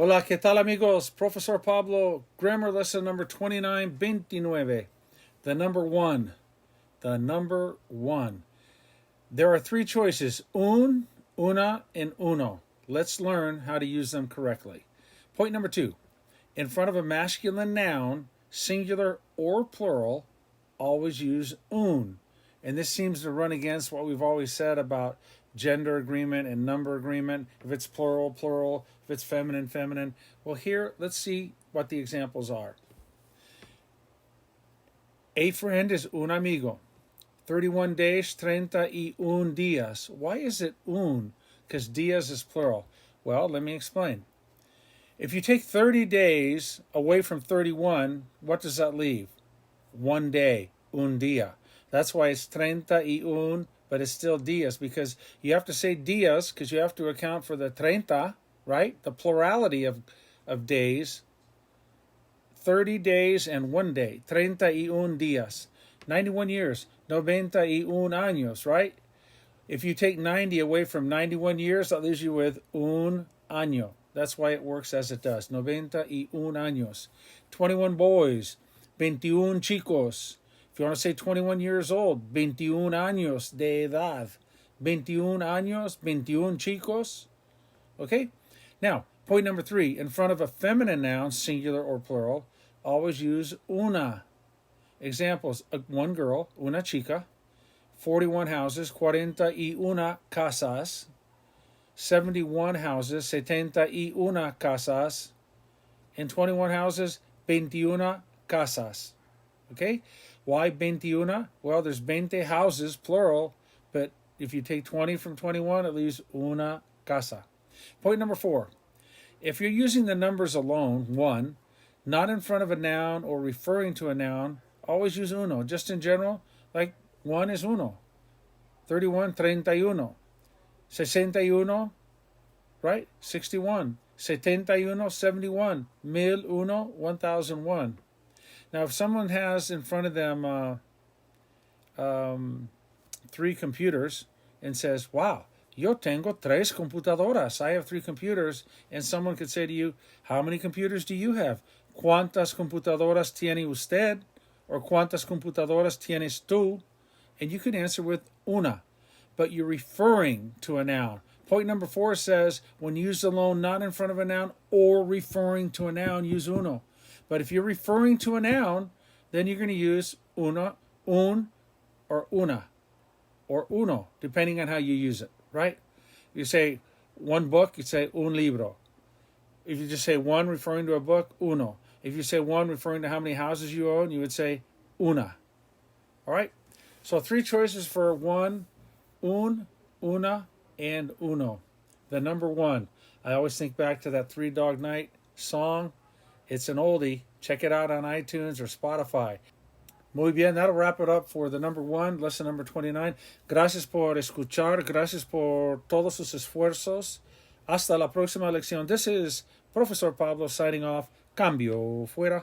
Hola, ¿qué tal amigos? Profesor Pablo, grammar lesson number 29. The number one. The number one. There are three choices, un, una, and uno. Let's learn how to use them correctly. Point number two. In front of a masculine noun, singular or plural, always use un. And this seems to run against what we've always said about gender agreement and number agreement. If it's plural, plural. If it's feminine, feminine. Well, here, let's see what the examples are. A friend is un amigo. 31 days, 31 días. Why is it un? Because días is plural. Well, let me explain. If you take 30 days away from 31, what does that leave? 1 day, un día. That's why it's 31, but it's still días, because you have to say días because you have to account for the 30, right? The plurality of days. 30 days and 1 day. 31 días. 91 years. 91 años, right? If you take 90 away from 91 years, that leaves you with un año. That's why it works as it does. 91 años. 21 boys. 21 chicos. If you want to say 21 years old, 21 años de edad. 21 años, 21 chicos. Okay? Now, point number three. In front of a feminine noun, singular or plural, always use una. Examples, one girl, una chica. 41 houses, 41 casas. 71 houses, 71 casas. And 21 houses, 21 casas. Okay? Why 21? Well, there's 20 houses, plural, but if you take 20 from 21, it leaves una casa. Point number four. If you're using the numbers alone, one, not in front of a noun or referring to a noun, always use uno. Just in general, like one is uno. 31, 31. 61, right? 61. 71, 71. 1001. Now, if someone has in front of them three computers and says, wow, yo tengo tres computadoras. I have three computers. And someone could say to you, how many computers do you have? ¿Cuántas computadoras tiene usted? Or ¿cuántas computadoras tienes tú? And you can answer with una. But you're referring to a noun. Point number four says, when used alone, not in front of a noun, or referring to a noun, use uno. But if you're referring to a noun, then you're going to use una, un, or una, or uno, depending on how you use it, right? You say one book, you say un libro. If you just say one referring to a book, uno. If you say one referring to how many houses you own, you would say una. All right? So three choices for one, un, una, and uno. The number one. I always think back to that Three Dog Night song. It's an oldie. Check it out on iTunes or Spotify. Muy bien, that'll wrap it up for the number one, lesson number 29. Gracias por escuchar. Gracias por todos sus esfuerzos. Hasta la próxima lección. This is Profesor Pablo signing off. Cambio fuera.